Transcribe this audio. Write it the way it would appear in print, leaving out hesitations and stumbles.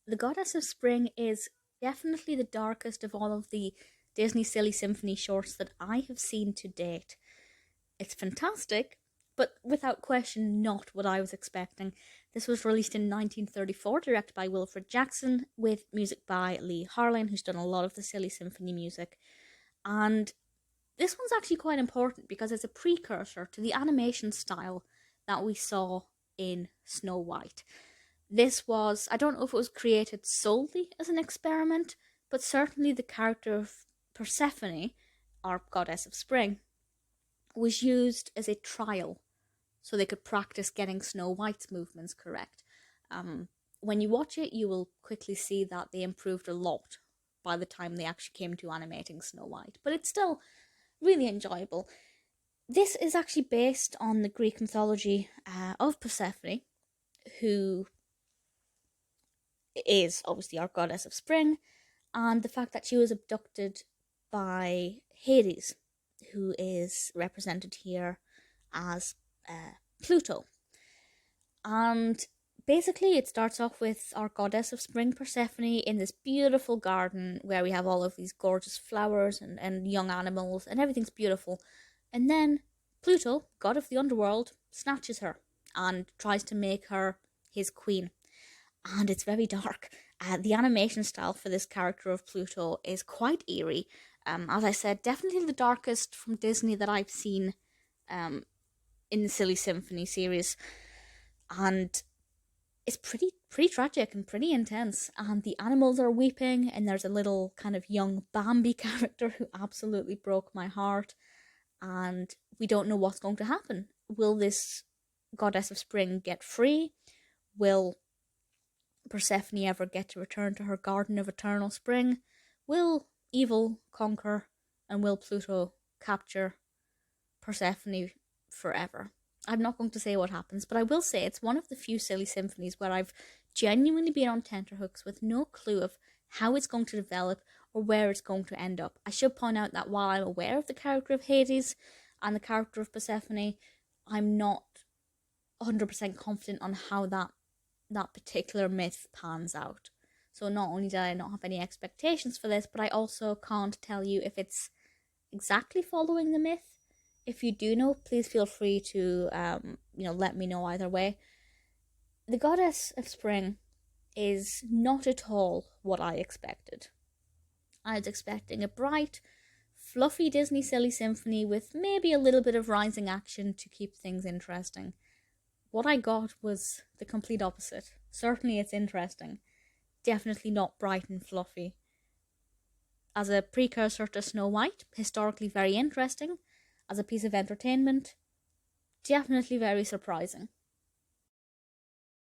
The Goddess of Spring is definitely the darkest of all of the Disney Silly Symphony shorts that I have seen to date. It's fantastic, but without question, not what I was expecting. This was released in 1934, directed by Wilfred Jackson, with music by Leigh Harline, who's done a lot of the Silly Symphony music. And this one's actually quite important because it's a precursor to the animation style that we saw in Snow White. This was, I don't know if it was created solely as an experiment, but certainly the character of Persephone, our goddess of spring, was used as a trial so they could practice getting Snow White's movements correct. When you watch it, you will quickly see that they improved a lot by the time they actually came to animating Snow White, but it's still really enjoyable. This is actually based on the Greek mythology of Persephone, who is obviously our goddess of spring, and the fact that she was abducted by Hades, who is represented here as Pluto. And basically, it starts off with our goddess of spring, Persephone, in this beautiful garden where we have all of these gorgeous flowers and young animals, and everything's beautiful. And then Pluto, god of the underworld, snatches her and tries to make her his queen. And it's very dark. The animation style for this character of Pluto is quite eerie. As I said, definitely the darkest from Disney that I've seen in the Silly Symphony series. And it's pretty tragic and pretty intense. And the animals are weeping, and there's a little kind of young Bambi character who absolutely broke my heart. And we don't know what's going to happen. Will this goddess of spring get free? Will Persephone ever get to return to her garden of eternal spring? Will evil conquer, and will Pluto capture Persephone forever? I'm not going to say what happens, but I will say it's one of the few Silly Symphonies where I've genuinely been on tenterhooks with no clue of how it's going to develop or where it's going to end up. I should point out that while I'm aware of the character of Hades and the character of Persephone, I'm not 100% confident on how that particular myth pans out. So not only did I not have any expectations for this, but I also can't tell you if it's exactly following the myth. If you do know, please feel free to let me know either way. The Goddess of Spring is not at all what I expected. I was expecting a bright, fluffy Disney Silly Symphony with maybe a little bit of rising action to keep things interesting. What I got was the complete opposite. Certainly it's interesting. Definitely not bright and fluffy. As a precursor to Snow White, historically very interesting. As a piece of entertainment, definitely very surprising.